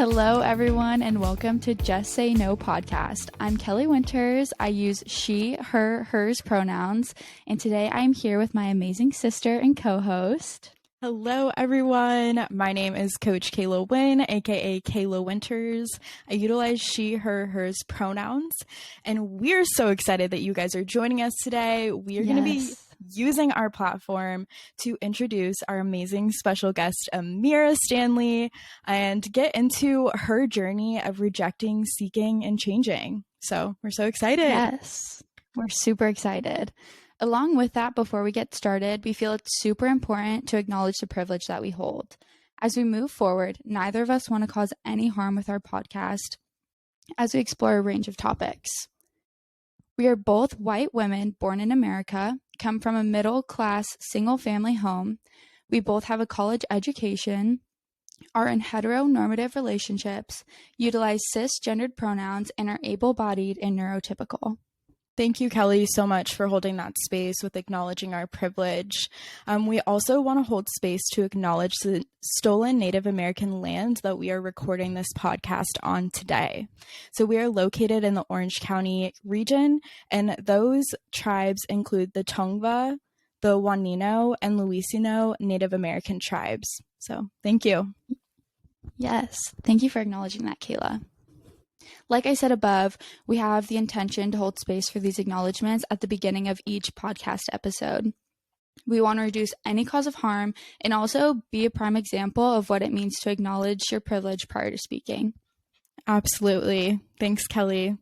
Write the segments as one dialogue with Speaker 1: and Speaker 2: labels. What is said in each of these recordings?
Speaker 1: Hello, everyone, and welcome to Just Say No podcast. I'm Kelly Winters. I use she, her, hers pronouns, and today I am here with my amazing sister and co-host.
Speaker 2: Hello, everyone. My name is Coach Kayla Wynn, aka Kayla Winters. I utilize she, her, hers pronouns, and we're so excited that you guys are joining us today. We are going to be using our platform to introduce our amazing special guest, Amira Stanley, and get into her journey of rejecting, seeking, and changing. So we're so excited.
Speaker 1: Yes, we're super excited. Along with that, before we get started, we feel it's super important to acknowledge the privilege that we hold. As we move forward, neither of us want to cause any harm with our podcast as we explore a range of topics. We are both white women born in America, come from a middle-class single-family home. We both have a college education, are in heteronormative relationships, utilize cisgendered pronouns, and are able-bodied and neurotypical.
Speaker 2: Thank you, Kelly, so much for holding that space with acknowledging our privilege. We also want to hold space to acknowledge the stolen Native American land that we are recording this podcast on today. So we are located in the Orange County region, and those tribes include the Tongva, the Wanino, and Louisiano Native American tribes. So thank you.
Speaker 1: Yes, thank you for acknowledging that, Kayla. Like I said above, we have the intention to hold space for these acknowledgements at the beginning of each podcast episode. We want to reduce any cause of harm and also be a prime example of what it means to acknowledge your privilege prior to speaking.
Speaker 2: Absolutely. Thanks, Kelly.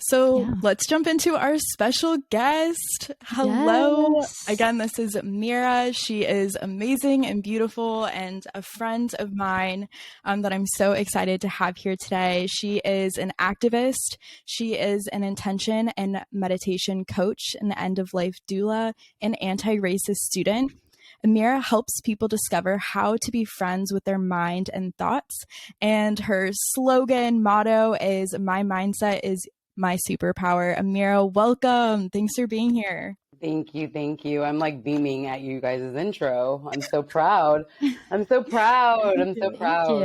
Speaker 2: So let's jump into our special guest. Hello.
Speaker 1: Yes.
Speaker 2: Again, this is Amira. She is amazing and beautiful and a friend of mine that I'm so excited to have here today. She is an activist. She is an intention and meditation coach, an end-of-life doula, and anti-racist student. Amira helps people discover how to be friends with their mind and thoughts. And her slogan motto is, "My mindset is my superpower." Amira, welcome. Thanks for being here.
Speaker 3: Thank you. Thank you. I'm like beaming at you guys' intro. I'm so proud. I'm so proud. I'm so proud.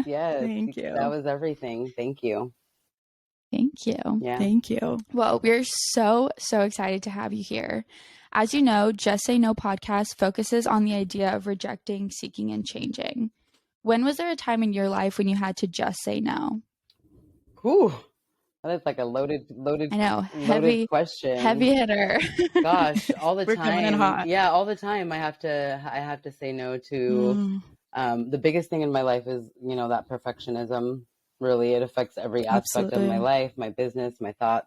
Speaker 3: Yes.
Speaker 2: Thank you.
Speaker 3: That was everything. Thank you.
Speaker 1: Thank you.
Speaker 3: Yeah.
Speaker 2: Thank you.
Speaker 1: Well, we're so excited to have you here. As you know, Just Say No podcast focuses on the idea of rejecting, seeking, and changing. When was there a time in your life when you had to just say no?
Speaker 3: Whew. That is like a loaded
Speaker 1: I know, heavy
Speaker 3: question.
Speaker 1: Heavy hitter.
Speaker 3: Gosh, all the
Speaker 2: We're
Speaker 3: time.
Speaker 2: coming in hot.
Speaker 3: Yeah, all the time I have to say no to the biggest thing in my life is, that perfectionism. Really, it affects every aspect of my life, my business, my thoughts.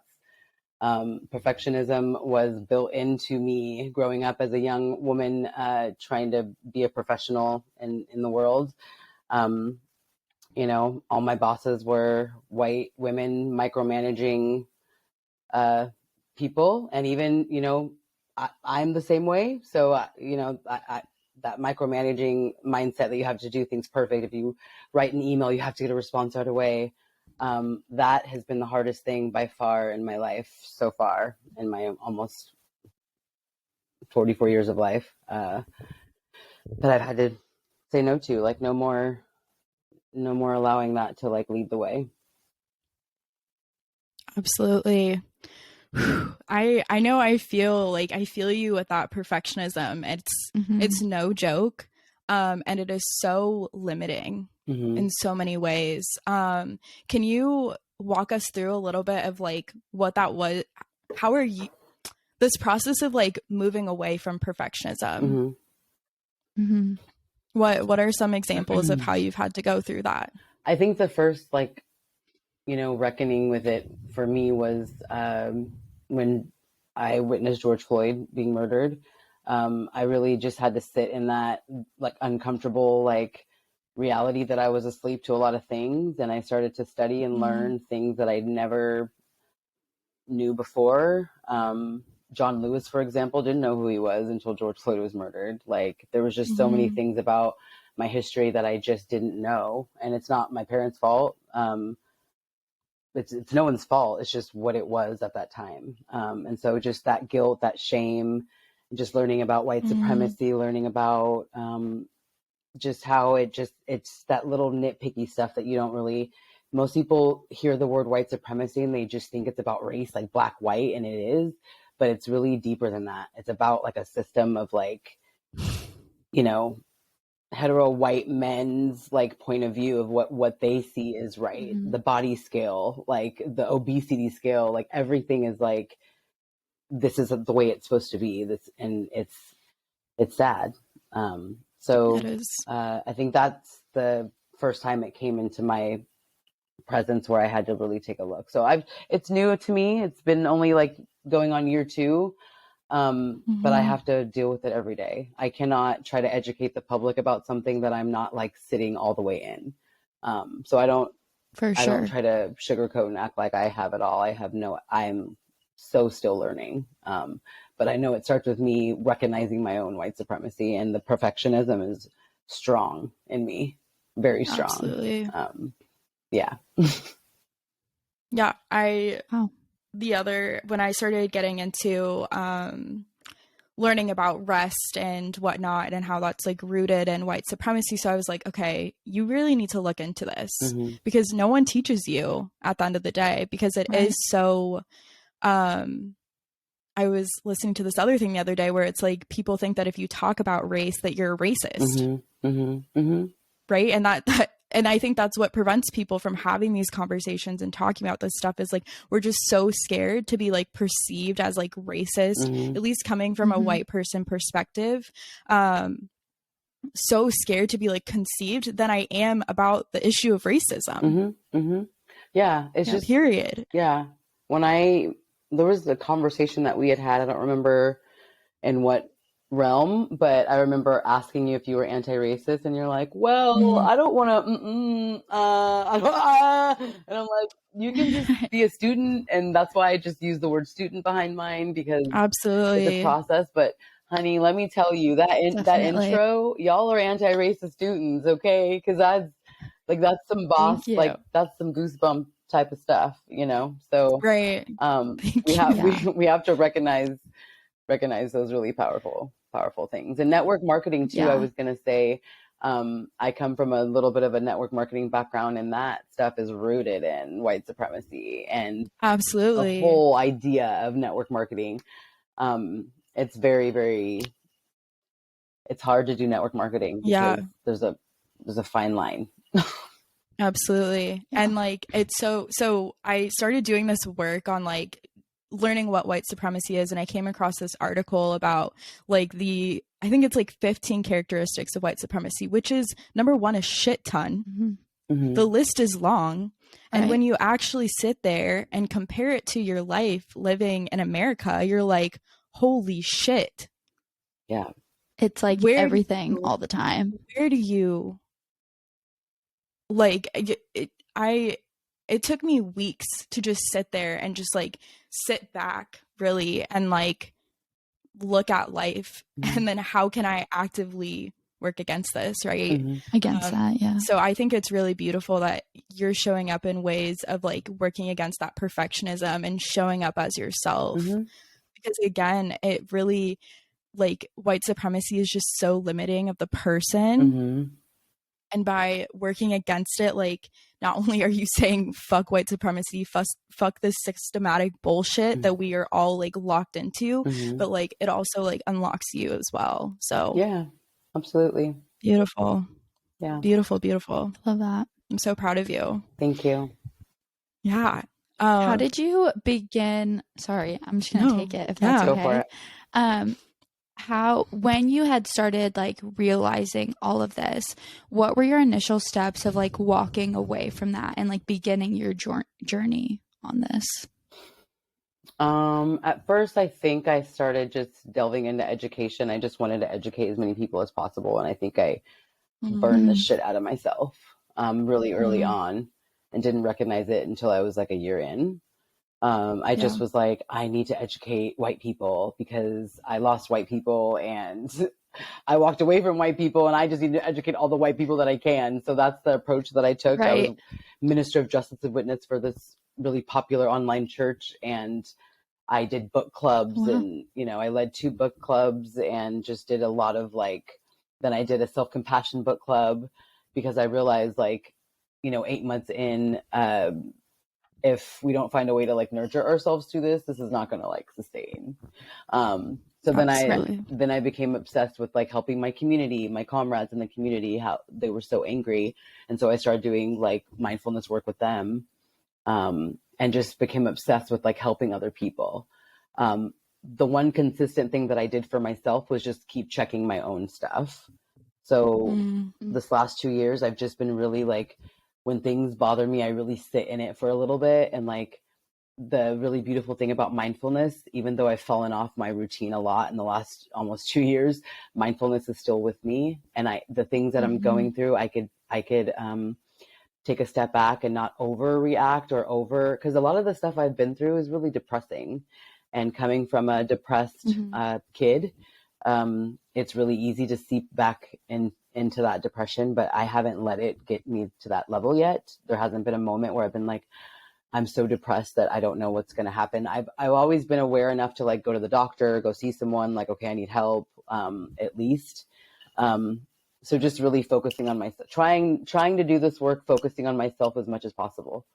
Speaker 3: Perfectionism was built into me growing up as a young woman, trying to be a professional in the world. All my bosses were white women micromanaging people. And even, I'm the same way. So, that micromanaging mindset that you have to do things perfect. If you write an email, you have to get a response right away. That has been the hardest thing by far in my life so far, in my almost 44 years of life, that I've had to say no to. Like, no more allowing that to lead the way.
Speaker 2: Absolutely. I know I feel you with that perfectionism. It's no joke. And it is so limiting in so many ways. Can you walk us through a little bit of what that was? How are you, this process of moving away from perfectionism? What are some examples of how you've had to go through that?
Speaker 3: I think the first reckoning with it for me was when I witnessed George Floyd being murdered. I really just had to sit in that uncomfortable reality that I was asleep to a lot of things, and I started to study and learn things that I never knew before. John Lewis, for example, didn't know who he was until George Floyd was murdered. There was just so many things about my history that I just didn't know, and it's not my parents' fault. It's no one's fault. It's just what it was at that time. And so just that guilt, that shame, just learning about white supremacy, learning about just how it's that little nitpicky stuff that you don't really, most people hear the word white supremacy and they just think it's about race, like black, white, and it is, but it's really deeper than that. It's about like a system of like, you know, hetero white men's like point of view of what they see is right. The body scale, like the obesity scale, like everything is like, this is the way it's supposed to be. This, and it's sad. So I think that's the first time it came into my presence where I had to really take a look. So it's new to me. It's been only like going on year 2. But I have to deal with it every day. I cannot try to educate the public about something that I'm not like sitting all the way in. So I don't try to sugarcoat and act like I have it all. I'm so still learning. But I know it starts with me recognizing my own white supremacy, and the perfectionism is strong in me, very strong.
Speaker 2: Absolutely.
Speaker 3: Yeah.
Speaker 2: Yeah. When I started getting into learning about rest and whatnot and how that's like rooted in white supremacy, so I was like, okay, you really need to look into this because no one teaches you at the end of the day, because it is so I was listening to this other thing the other day where it's like people think that if you talk about race that you're a racist. Right? And I think that's what prevents people from having these conversations and talking about this stuff, is like we're just so scared to be like perceived as like racist, at least coming from a white person perspective. So scared to be like conceived than I am about the issue of racism.
Speaker 3: Yeah, it's just
Speaker 2: period.
Speaker 3: Yeah. There was a conversation that we had, I don't remember in what realm, but I remember asking you if you were anti-racist, and you're like, well, I don't want to, and I'm like, you can just be a student. And that's why I just use the word student behind mine, because
Speaker 2: absolutely
Speaker 3: it's a process. But honey, let me tell you that intro, y'all are anti-racist students. Okay. Cause that's some boss, like that's some goosebump type of stuff, so
Speaker 2: right.
Speaker 3: We have to recognize those really powerful things. And network marketing too. I was going to say, I come from a little bit of a network marketing background, and that stuff is rooted in white supremacy and
Speaker 2: absolutely
Speaker 3: the whole idea of network marketing. It's very, very, it's hard to do network marketing because there's a fine line.
Speaker 2: Absolutely. And like, it's so I started doing this work on like learning what white supremacy is. And I came across this article about like I think it's like 15 characteristics of white supremacy, which is number 1, a shit ton. The list is long. And when you actually sit there and compare it to your life living in America, you're like, holy shit.
Speaker 3: Yeah.
Speaker 1: It's like everything all the time.
Speaker 2: Where do you like it took me weeks to just sit there and just like sit back really and like look at life and then how can I actively work against this, right?
Speaker 1: Against that, yeah.
Speaker 2: So I think it's really beautiful that you're showing up in ways of like working against that perfectionism and showing up as yourself, because again, it really, like, white supremacy is just so limiting of the person. And by working against it, like, not only are you saying fuck white supremacy, fuck this systematic bullshit that we are all like locked into, but like it also like unlocks you as well. So
Speaker 3: yeah, absolutely.
Speaker 2: Beautiful.
Speaker 3: Yeah.
Speaker 2: Beautiful.
Speaker 1: Love that.
Speaker 2: I'm so proud of you.
Speaker 3: Thank you.
Speaker 2: Yeah.
Speaker 1: How did you begin? Sorry, I'm just going to take it if that's okay.
Speaker 3: Go for it.
Speaker 1: When you had started like realizing all of this, what were your initial steps of like walking away from that and like beginning your journey on this?
Speaker 3: At first, I think I started just delving into education. I just wanted to educate as many people as possible. And I think I burned the shit out of myself really early on, and didn't recognize it until I was like a year in. I just was like, I need to educate white people because I lost white people and I walked away from white people, and I just need to educate all the white people that I can. So that's the approach that I took. I was Minister of Justice and Witness for this really popular online church, and I did book clubs and, I led 2 book clubs and just did a lot of like Then I did a self-compassion book club because I realized, like, 8 months in, if we don't find a way to like nurture ourselves through this is not going to like sustain. So then I became obsessed with like helping my community, my comrades in the community, how they were so angry. And so I started doing like mindfulness work with them, and just became obsessed with like helping other people. The one consistent thing that I did for myself was just keep checking my own stuff. So this last 2 years, I've just been really like, when things bother me, I really sit in it for a little bit. And like, the really beautiful thing about mindfulness, even though I've fallen off my routine a lot in the last almost 2 years, mindfulness is still with me. And the things that I'm going through, I could take a step back and not overreact because a lot of the stuff I've been through is really depressing. And coming from a depressed kid, it's really easy to seep back into that depression, but I haven't let it get me to that level yet. There hasn't been a moment where I've been like, I'm so depressed that I don't know what's going to happen. I've always been aware enough to like go to the doctor, go see someone, like, okay, I need help, at least. So just really focusing on myself, trying to do this work, focusing on myself as much as possible.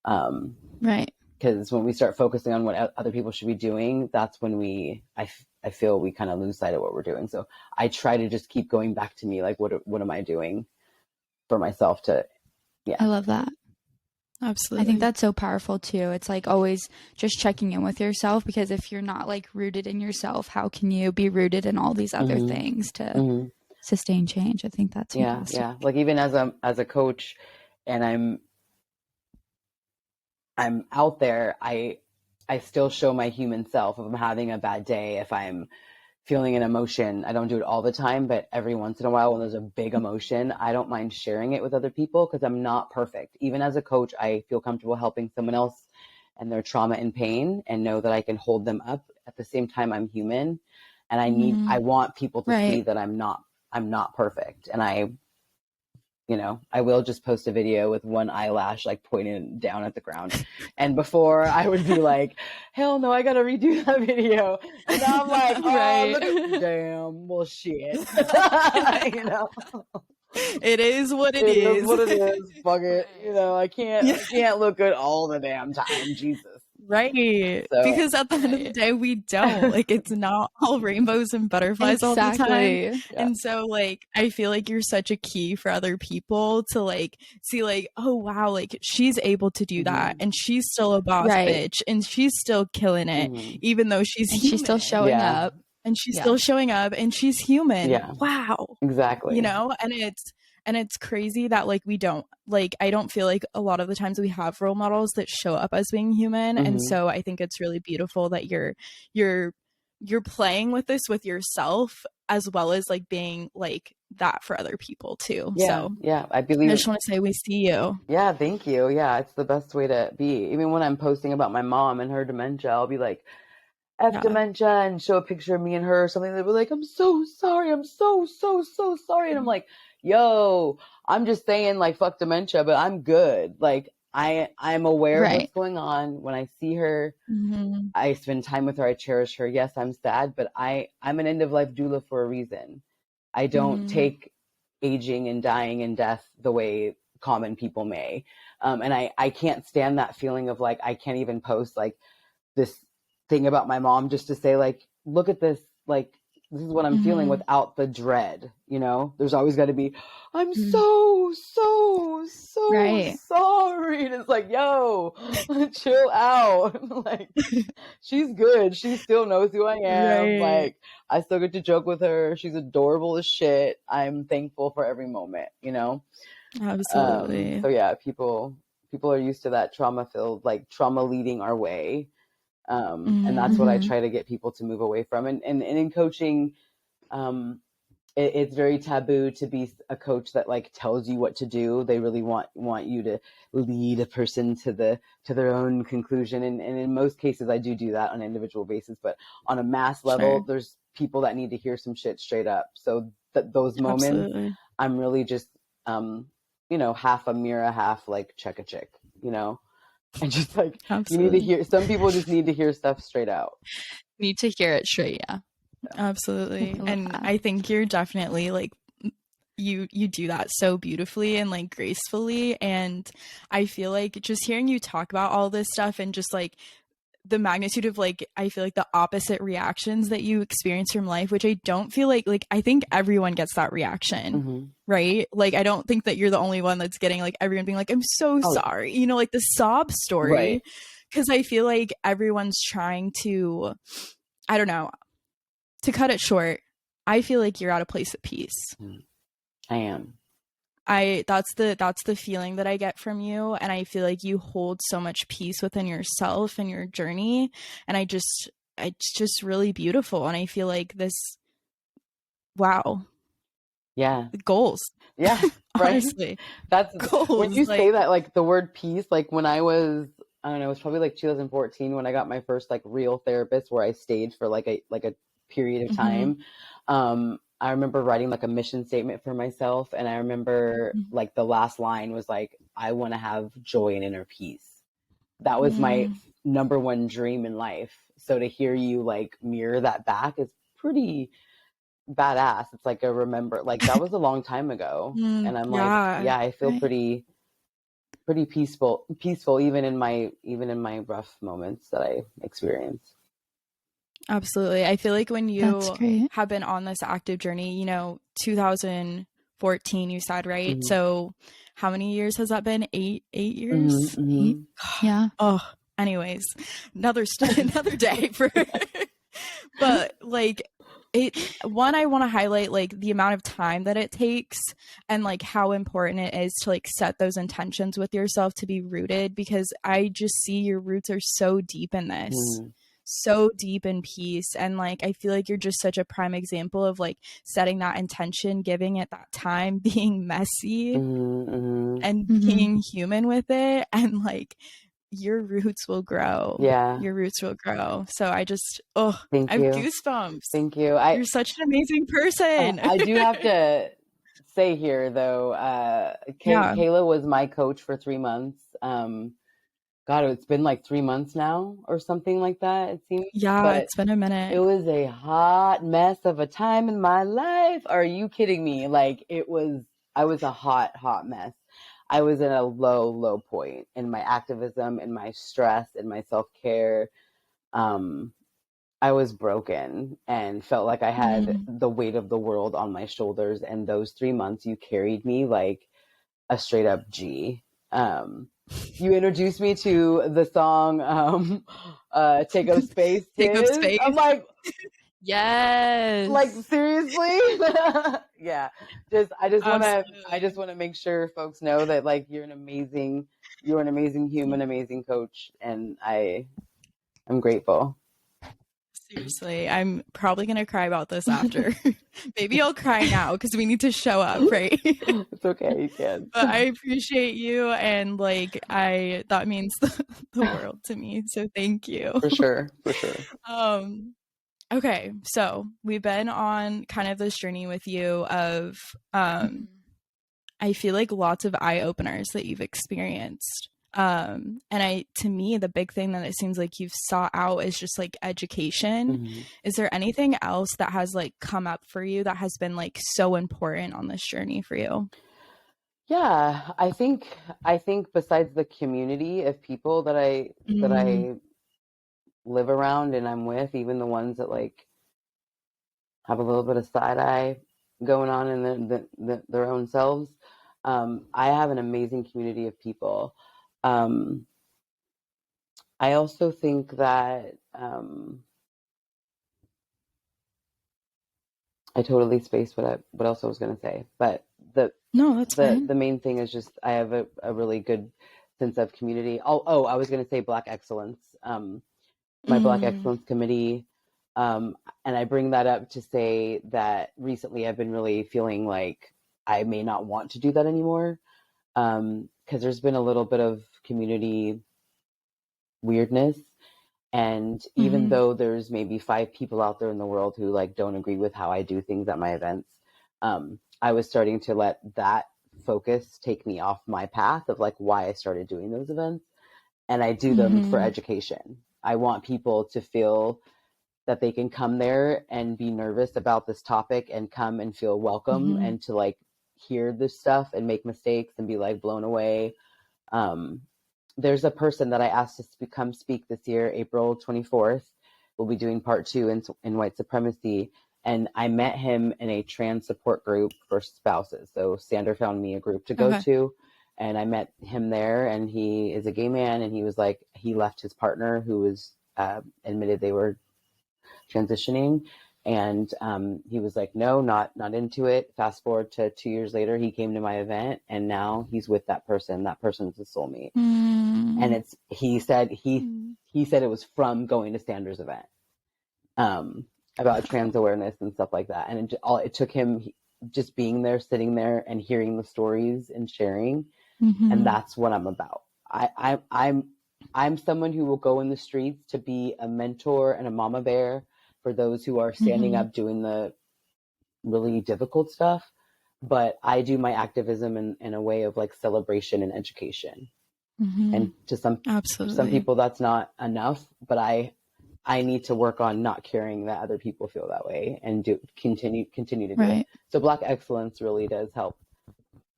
Speaker 1: Right.
Speaker 3: Because when we start focusing on what other people should be doing, that's when I feel we kind of lose sight of what we're doing. So I try to just keep going back to me, like, what am I doing for myself to, yeah.
Speaker 1: I love that.
Speaker 2: Absolutely.
Speaker 1: I think that's so powerful too. It's like always just checking in with yourself, because if you're not like rooted in yourself, how can you be rooted in all these other things to sustain change? I think that's fantastic.
Speaker 3: Yeah. Like even as a coach, and I'm out there, I still show my human self. If I'm having a bad day, if I'm feeling an emotion, I don't do it all the time, but every once in a while when there's a big emotion, I don't mind sharing it with other people, because I'm not perfect. Even as a coach, I feel comfortable helping someone else and their trauma and pain, and know that I can hold them up. At the same time, I'm human, and I want people to see that I'm not perfect. And I will just post a video with one eyelash like pointed down at the ground. And before I would be like, hell no, I gotta redo that video. And now I'm like, oh, damn, well, shit.
Speaker 2: It is what it is.
Speaker 3: It is what it is. Fuck it. I can't look good all the damn time. Jesus.
Speaker 2: Right. So, because at the end of the day, we don't. Like, it's not all rainbows and butterflies all the time. Yeah. And so, like, I feel like you're such a key for other people to, like, see, like, oh, wow, like, she's able to do that. And she's still a boss bitch. And she's still killing it, even though she's
Speaker 1: still showing up.
Speaker 2: And she's still showing up. And she's human.
Speaker 3: Yeah.
Speaker 2: Wow.
Speaker 3: Exactly.
Speaker 2: And it's crazy that like we don't, like, I don't feel like a lot of the times we have role models that show up as being human. And so I think it's really beautiful that you're playing with this with yourself, as well as like being like that for other people too.
Speaker 3: Yeah,
Speaker 2: so
Speaker 3: yeah, I just
Speaker 2: want to say we see you.
Speaker 3: Yeah, thank you. Yeah, it's the best way to be. Even when I'm posting about my mom and her dementia, I'll be like, dementia, and show a picture of me and her or something. They'll be like, I'm so sorry. I'm so sorry. And I'm like, yo, I'm just saying, like, fuck dementia, but I'm good. Like, I'm aware of what's going on. When I see her, I spend time with her. I cherish her. Yes, I'm sad, but I'm an end of life doula for a reason. I don't take aging and dying and death the way common people may. And I can't stand that feeling of like, I can't even post like this thing about my mom just to say like, look at this, like, this is what I'm feeling, without the dread. There's always got to be, I'm so sorry. And it's like, yo, chill out. Like, she's good. She still knows who I am. Like, I still get to joke with her. She's adorable as shit. I'm thankful for every moment,
Speaker 2: Absolutely.
Speaker 3: So yeah, people are used to that trauma leading our way. And that's what I try to get people to move away from. And in coaching, it's very taboo to be a coach that like tells you what to do. They really want you to lead a person to their own conclusion. And in most cases, I do that on an individual basis, but on a mass level, there's people that need to hear some shit straight up. So those moments, I'm really just, half Amira, half like check a chick, and just like, you need to hear, some people just need to hear stuff straight out.
Speaker 1: Need to hear it straight. Yeah.
Speaker 2: Absolutely. And I think you're definitely like you do that so beautifully and like gracefully. And I feel like just hearing you talk about all this stuff and just like the magnitude of like, I feel like the opposite reactions that you experience from life, which I don't feel like I think everyone gets that reaction, right? Like, I don't think that you're the only one that's getting like everyone being like, I'm so sorry, you know, like the sob story.
Speaker 3: Right.
Speaker 2: Cause I feel like everyone's trying to, I don't know, to cut it short, I feel like you're at a place of peace.
Speaker 3: I am.
Speaker 2: That's the feeling that I get from you, and I feel like you hold so much peace within yourself and your journey, and it's just really beautiful. And I feel like this, wow,
Speaker 3: Yeah,
Speaker 2: goals.
Speaker 3: Yeah, right.
Speaker 2: Honestly,
Speaker 3: That's
Speaker 2: goals.
Speaker 3: When you say that, like the word peace, like when I was, I don't know, it was probably like 2014 when I got my first like real therapist where I stayed for like a period of time. I remember writing like a mission statement for myself, and I remember like the last line was like, I want to have joy and inner peace. That was my number one dream in life. So to hear you like mirror that back is pretty badass. It's like a remember, like that was a long time ago. And I'm like, yeah, I feel pretty peaceful even in my rough moments that I experience.
Speaker 2: Absolutely. I feel like when you have been on this active journey, you know, 2014 you said, right? So how many years has that been? Eight years?
Speaker 1: 8? Yeah.
Speaker 2: Oh, anyways, another day for but like I want to highlight like the amount of time that it takes and like how important it is to like set those intentions with yourself to be rooted, because I just see your roots are so deep in this. So deep in peace, and like I feel like you're just such a prime example of like setting that intention, giving it that time, being messy and being human with it, and like your roots will grow. Your roots will grow. So I just I have goosebumps.
Speaker 3: Thank you.
Speaker 2: You're such an amazing person.
Speaker 3: I do have to say here though, Kayla was my coach for 3 months. God, it's been like 3 months now or something like that, it seems.
Speaker 2: Yeah,
Speaker 3: but
Speaker 2: it's been a minute.
Speaker 3: It was a hot mess of a time in my life. Are you kidding me? Like I was a hot mess. I was in a low point in my activism, in my stress, in my self-care. I was broken and felt like I had the weight of the world on my shoulders. And those 3 months, you carried me like a straight up G. You introduced me to the song Take Up Space.
Speaker 2: Take Up Space.
Speaker 3: I'm like,
Speaker 2: yes.
Speaker 3: Like seriously? Yeah. I just want to make sure folks know that like you're an amazing human, amazing coach, and I'm grateful.
Speaker 2: Seriously, I'm probably going to cry about this after. Maybe I'll cry now because we need to show up, right?
Speaker 3: It's okay, you can.
Speaker 2: But I appreciate you, and like that means the world to me. So thank you.
Speaker 3: For sure.
Speaker 2: Okay, so we've been on kind of this journey with you of I feel like lots of eye openers that you've experienced. And to me, the big thing that it seems like you've sought out is just like education. Is there anything else that has like come up for you that has been like so important on this journey for you?
Speaker 3: Yeah, I think besides the community of people that I live around and I'm with, even the ones that like have a little bit of side eye going on in their own selves, I have an amazing community of people. I also think that I totally spaced what else I was going to say, but the main thing is just I have a really good sense of community. I was going to say Black Excellence, my Black Excellence Committee, and I bring that up to say that recently I've been really feeling like I may not want to do that anymore, because there's been a little bit of community weirdness. And even though there's maybe 5 people out there in the world who like don't agree with how I do things at my events, I was starting to let that focus take me off my path of like why I started doing those events. And I do them for education. I want people to feel that they can come there and be nervous about this topic and come and feel welcome and to like hear this stuff and make mistakes and be like blown away. There's a person that I asked to come speak this year, April 24th. We'll be doing part 2 in white supremacy. And I met him in a trans support group for spouses. So Sander found me a group to go to, and I met him there, and he is a gay man. And he was like, he left his partner who was admitted they were transitioning. And he was like, no, not into it. Fast forward to 2 years later, he came to my event, and now he's with that person. That person's a soulmate. And he said it was from going to Sanders' event about trans awareness and stuff like that. And it took him just being there, sitting there, and hearing the stories and sharing. And that's what I'm about. I'm someone who will go in the streets to be a mentor and a mama bear for those who are standing up doing the really difficult stuff. But I do my activism in a way of like celebration and education. And to some people that's not enough, but I need to work on not caring that other people feel that way and continue to do it. So Black excellence really does help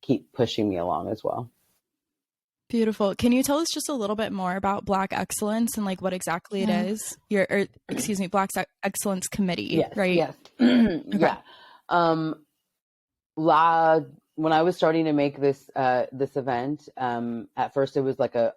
Speaker 3: keep pushing me along as well.
Speaker 2: Beautiful. Can you tell us just a little bit more about Black Excellence and like what exactly it is? Black Excellence Committee, right?
Speaker 3: Yes. Yeah. When I was starting to make this event, at first it was like a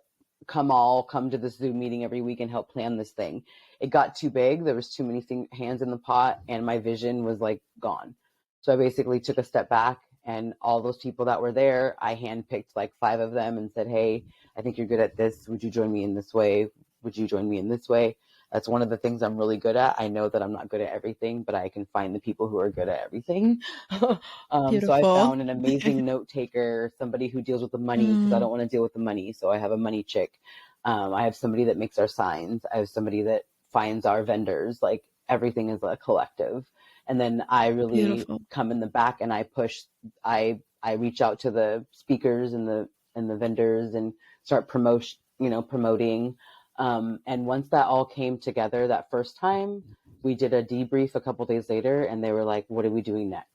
Speaker 3: come to this Zoom meeting every week and help plan this thing. It got too big. There was too many hands in the pot, and my vision was like gone. So I basically took a step back, and all those people that were there, I handpicked like 5 of them and said, hey, I think you're good at this. Would you join me in this way? Would you join me in this way? That's one of the things I'm really good at. I know that I'm not good at everything, but I can find the people who are good at everything. So I found an amazing note taker, somebody who deals with the money, because I don't want to deal with the money. So I have a money chick. I have somebody that makes our signs. I have somebody that finds our vendors. Like everything is a collective. And then I really come in the back and I push. I reach out to the speakers and the vendors and start promoting. And once that all came together that first time, we did a debrief a couple days later, and they were like, what are we doing next?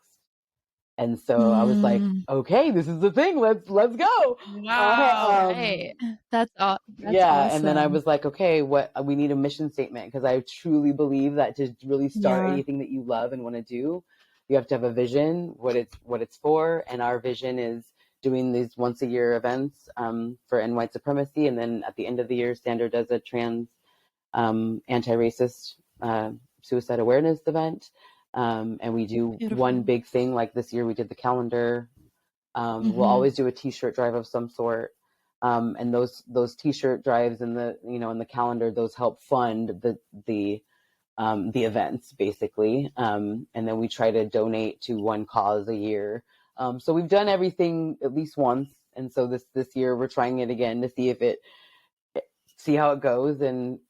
Speaker 3: And so I was like, okay, this is the thing. Let's go.
Speaker 2: Wow.
Speaker 1: That's awesome.
Speaker 3: And then I was like, okay, we need a mission statement, because I truly believe that to really start anything that you love and want to do, you have to have a vision, what it's for. And our vision is doing these once a year events for end white supremacy. And then at the end of the year, Sander does a trans anti-racist suicide awareness event. And we do one big thing. Like this year we did the calendar. We'll always do a t-shirt drive of some sort. And those t-shirt drives and in the calendar, those help fund the events basically. And then we try to donate to one cause a year. So we've done everything at least once. And so this year we're trying it again to see how it goes. And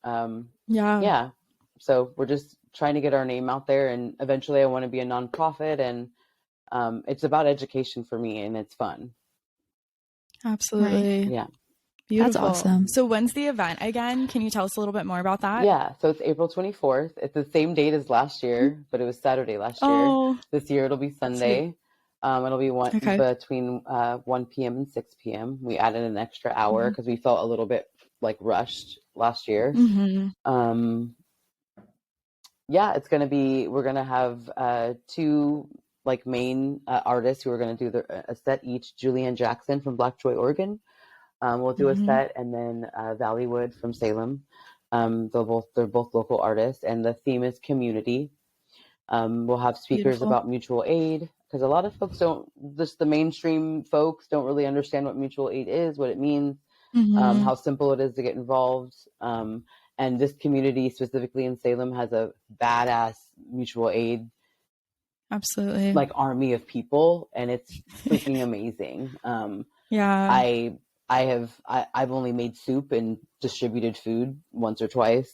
Speaker 3: so we're just trying to get our name out there, and eventually I want to be a nonprofit, and it's about education for me, and it's fun.
Speaker 2: Absolutely.
Speaker 3: Yeah.
Speaker 2: Beautiful.
Speaker 1: That's awesome.
Speaker 2: So when's the event again? Can you tell us a little bit more about that?
Speaker 3: Yeah. So it's April 24th. It's the same date as last year, but it was Saturday last year. This year it'll be Sunday. It'll be between 1 p.m. and 6 p.m. We added an extra hour because we felt a little bit like rushed last year. It's going to be, we're going to have 2 like main artists who are going to do a set each. Julianne Jackson from Black Joy, Oregon. We'll do a set, and then Valleywood from Salem. They're both local artists, and the theme is community. We'll have speakers about mutual aid, because a lot of folks the mainstream folks don't really understand what mutual aid is, what it means, how simple it is to get involved. And this community specifically in Salem has a badass mutual aid,
Speaker 2: absolutely,
Speaker 3: like army of people, and it's freaking amazing. I've only made soup and distributed food once or twice,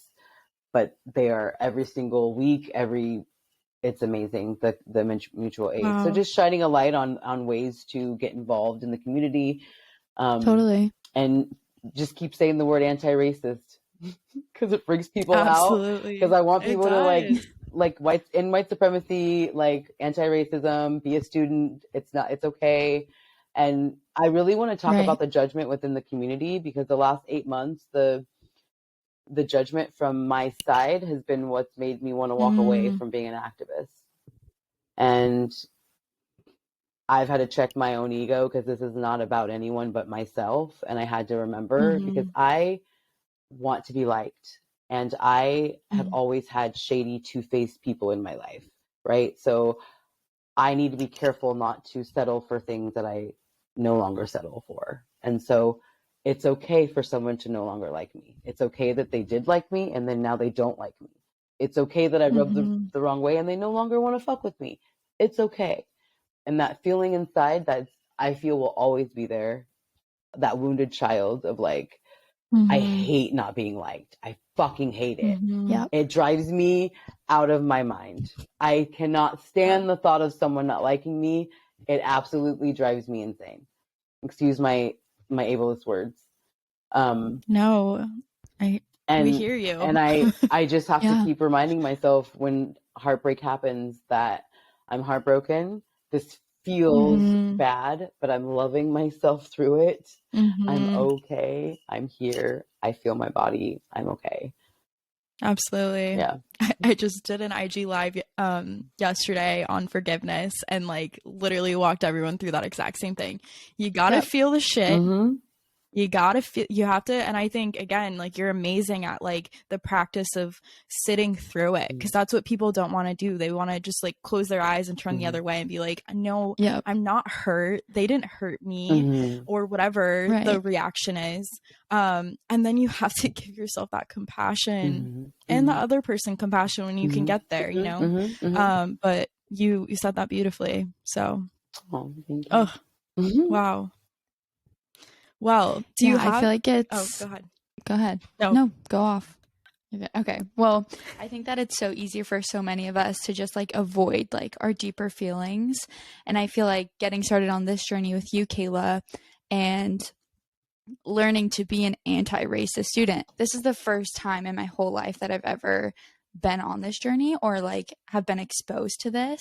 Speaker 3: but they are every single week, it's amazing, the mutual aid. So just shining a light on ways to get involved in the community.
Speaker 1: Totally.
Speaker 3: And just keep saying the word anti-racist, because it freaks people out. Because I want people to like like white supremacy, like anti-racism, be a student. It's okay. And I really want to talk about the judgment within the community, because the last 8 months, the judgment from my side has been what's made me want to walk away from being an activist. And I've had to check my own ego, because this is not about anyone but myself. And I had to remember, because I want to be liked. And I have always had shady, two-faced people in my life, right? So I need to be careful not to settle for things that I no longer settle for. And so it's okay for someone to no longer like me. It's okay that they did like me and then now they don't like me. It's okay that I rubbed the wrong way and they no longer want to fuck with me. It's okay. And that feeling inside that I feel will always be there, that wounded child of like, I hate not being liked. I fucking hate it. It drives me out of my mind. I cannot stand the thought of someone not liking me. It absolutely drives me insane. Excuse my ableist words.
Speaker 2: No, we hear you.
Speaker 3: And I just have to keep reminding myself when heartbreak happens that I'm heartbroken. This feels bad, but I'm loving myself through it. I'm okay. I'm here. I feel my body. I'm okay.
Speaker 2: Absolutely.
Speaker 3: Yeah.
Speaker 2: I just did an IG live yesterday on forgiveness, and like literally walked everyone through that exact same thing. You gotta feel the shit. You gotta feel, you have to, and I think again, like you're amazing at like the practice of sitting through it, because that's what people don't want to do. They want to just like close their eyes and turn the other way and be like, no, I'm not hurt. They didn't hurt me, or whatever the reaction is. And then you have to give yourself that compassion and the other person compassion when you can get there, you know. But you said that beautifully. So,
Speaker 3: thank you.
Speaker 2: Wow. Well, do you have...
Speaker 1: I feel like it's...
Speaker 2: Oh, go ahead.
Speaker 1: Go ahead. No, go off. Okay. Well, I think that it's so easy for so many of us to just like avoid like our deeper feelings. And I feel like getting started on this journey with you, Kayla, and learning to be an anti-racist student. This is the first time in my whole life that I've ever been on this journey or like have been exposed to this.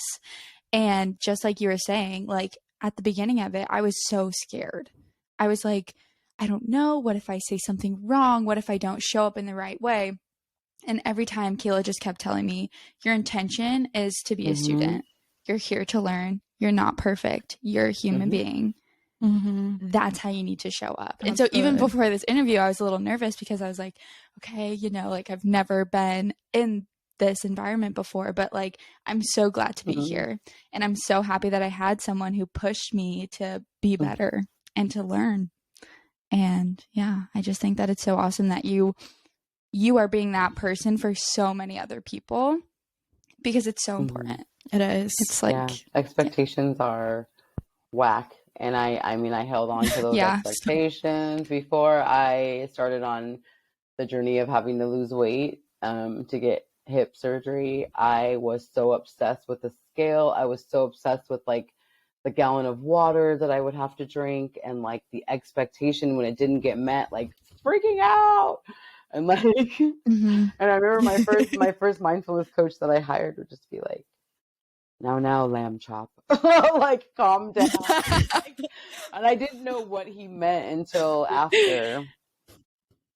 Speaker 1: And just like you were saying, like at the beginning of it, I was so scared. I was like, I don't know. What if I say something wrong? What if I don't show up in the right way? And every time Kayla just kept telling me, your intention is to be a student. You're here to learn. You're not perfect. You're a human being. That's how you need to show up. Absolutely. And so even before this interview, I was a little nervous because I was like, okay, you know, like I've never been in this environment before, but like I'm so glad to be here. And I'm so happy that I had someone who pushed me to be better and to learn. And yeah, I just think that it's so awesome that you are being that person for so many other people, because it's so important.
Speaker 2: It is.
Speaker 1: It's like
Speaker 3: expectations are whack. And I mean, I held on to those expectations before I started on the journey of having to lose weight to get hip surgery. I was so obsessed with the scale. I was so obsessed with like the gallon of water that I would have to drink, and like the expectation when it didn't get met, like freaking out. And like, and I remember my first mindfulness coach that I hired would just be like, now, lamb chop, like calm down. And I didn't know what he meant until after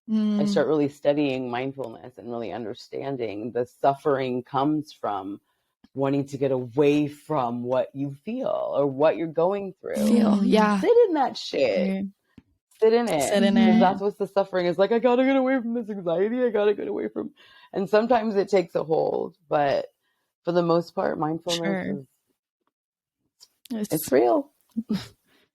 Speaker 3: I start really studying mindfulness and really understanding the suffering comes from wanting to get away from what you feel or what you're going through. Sit in that shit. Sit in it. Because that's what the suffering is. Like, I gotta get away from this anxiety. I gotta get away from... And sometimes it takes a hold. But for the most part, mindfulness is... It's real.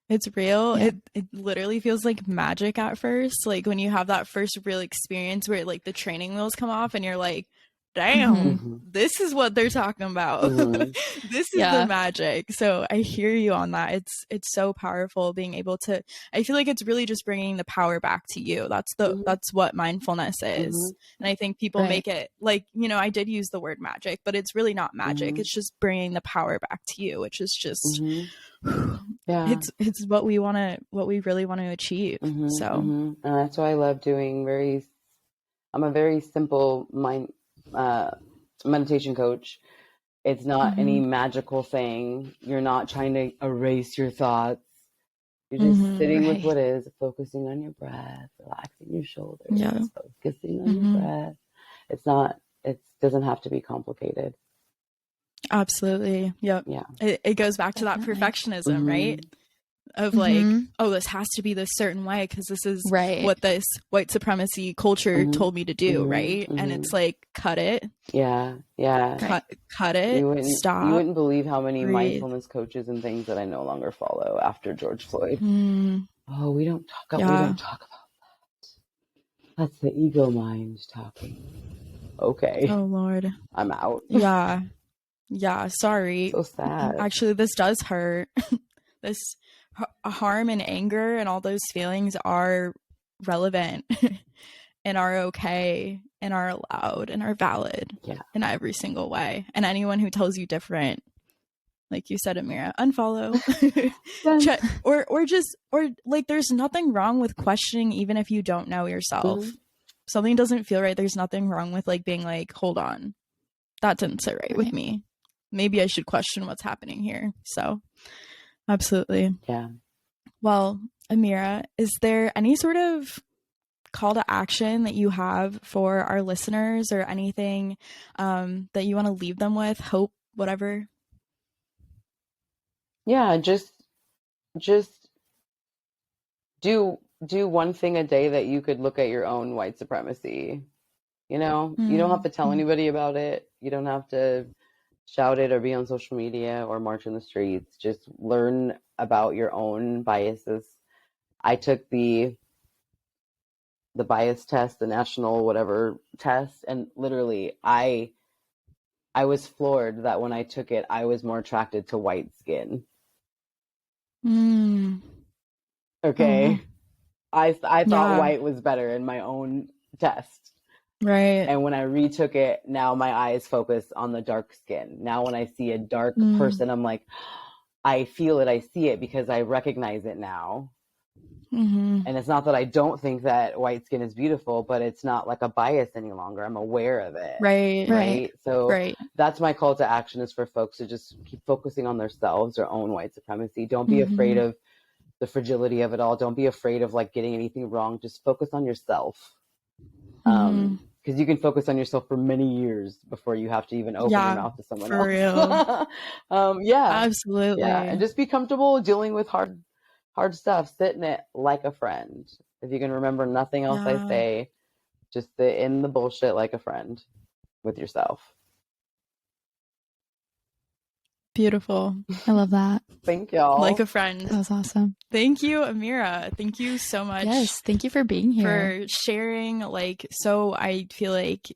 Speaker 2: It's real. Yeah. It literally feels like magic at first. Like when you have that first real experience where like the training wheels come off and you're like, damn, this is what they're talking about. This is the magic. So I hear you on that. It's so powerful being able to... I feel like it's really just bringing the power back to you. That's what mindfulness is. And I think people make it like, you know, I did use the word magic, but it's really not magic. It's just bringing the power back to you, which is just it's what we really want to achieve. So
Speaker 3: and that's why I love doing I'm a very simple meditation coach. It's not any magical thing. You're not trying to erase your thoughts. You're just sitting with what is, focusing on your breath, relaxing your shoulders, focusing on your breath. It doesn't have to be complicated.
Speaker 2: Absolutely. Yep. Yeah. It goes back to that perfectionism, right? Of like, oh, this has to be this certain way because this is what this white supremacy culture told me to do, right? And it's like, cut it.
Speaker 3: Yeah.
Speaker 2: Cut it. Stop.
Speaker 3: You wouldn't believe how many mindfulness coaches and things that I no longer follow after George Floyd. Oh, we don't talk about that. That's the ego mind talking. Okay.
Speaker 2: Oh Lord.
Speaker 3: I'm out.
Speaker 2: Yeah. Sorry.
Speaker 3: So sad.
Speaker 2: Actually, this does hurt. This harm and anger and all those feelings are relevant and are okay and are allowed and are valid in every single way. And anyone who tells you different, like you said, Amira, unfollow. or like there's nothing wrong with questioning even if you don't know yourself. Something doesn't feel right. There's nothing wrong with like being like, hold on, that didn't sit right with me. Maybe I should question what's happening here. So absolutely.
Speaker 3: Yeah.
Speaker 2: Well, Amira, is there any sort of call to action that you have for our listeners or anything that you want to leave them with? Hope, whatever?
Speaker 3: Yeah, just do one thing a day that you could look at your own white supremacy. You know, you don't have to tell anybody about it. You don't have to shout it or be on social media or march in the streets. Just learn about your own biases. I took the bias test, the national whatever test, and literally I was floored that when I took it, I was more attracted to white skin. Okay. I thought white was better in my own test.
Speaker 2: Right.
Speaker 3: And when I retook it, now my eyes focus on the dark skin. Now when I see a dark person, I'm like, I feel it, I see it because I recognize it now. And it's not that I don't think that white skin is beautiful, but it's not like a bias any longer. I'm aware of it.
Speaker 2: Right.
Speaker 3: So that's my call to action, is for folks to just keep focusing on themselves, their own white supremacy. Don't be afraid of the fragility of it all. Don't be afraid of like getting anything wrong. Just focus on yourself. Because you can focus on yourself for many years before you have to even open your mouth to someone else.
Speaker 2: Real. Absolutely.
Speaker 3: Yeah, and just be comfortable dealing with hard stuff. Sit in it like a friend. If you can remember nothing else I say, just sit in the bullshit like a friend with yourself.
Speaker 1: Beautiful. I love that.
Speaker 3: Thank y'all.
Speaker 2: Like a friend.
Speaker 1: That was awesome.
Speaker 2: Thank you, Amira. Thank you so much.
Speaker 1: Yes, thank you for being here.
Speaker 2: For sharing. I feel like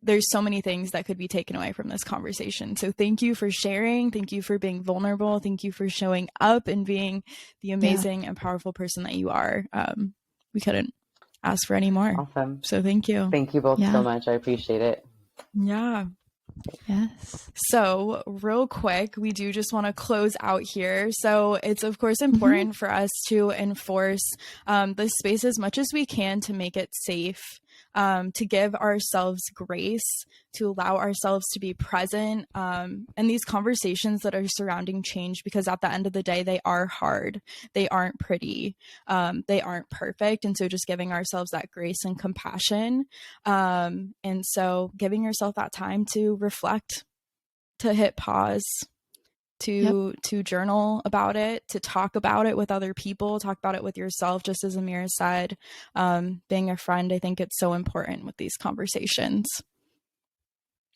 Speaker 2: there's so many things that could be taken away from this conversation. So thank you for sharing. Thank you for being vulnerable. Thank you for showing up and being the amazing and powerful person that you are. We couldn't ask for any more.
Speaker 3: Awesome.
Speaker 2: So thank you.
Speaker 3: Thank you both so much. I appreciate it.
Speaker 2: Yeah.
Speaker 1: Yes.
Speaker 2: So real quick, we do just want to close out here. So it's of course important for us to enforce this space as much as we can to make it safe, to give ourselves grace, to allow ourselves to be present, and these conversations that are surrounding change, because at the end of the day, they are hard. They aren't pretty. They aren't perfect. And so just giving ourselves that grace and compassion. And so giving yourself that time to reflect, to hit pause, to journal about it, to talk about it with other people, talk about it with yourself, just as Amira said. Being a friend, I think it's so important with these conversations.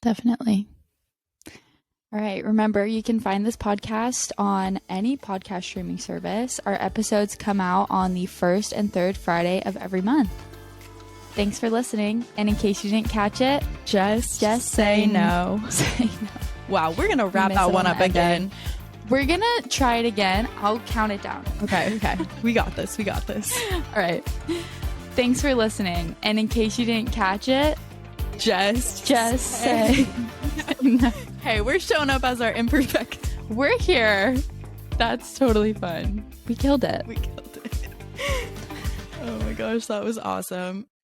Speaker 1: Definitely. All right. Remember, you can find this podcast on any podcast streaming service. Our episodes come out on the first and third Friday of every month. Thanks for listening. And in case you didn't catch it,
Speaker 2: just say no.
Speaker 1: Say no.
Speaker 2: Wow, we're going to wrap that one up again.
Speaker 1: We're going to try it again. I'll count it down.
Speaker 2: Okay. We got this.
Speaker 1: All right. Thanks for listening. And in case you didn't catch it,
Speaker 2: just
Speaker 1: say
Speaker 2: no. Hey, we're showing up as our imperfect.
Speaker 1: We're here. That's totally fun. We killed it.
Speaker 2: Oh my gosh, that was awesome.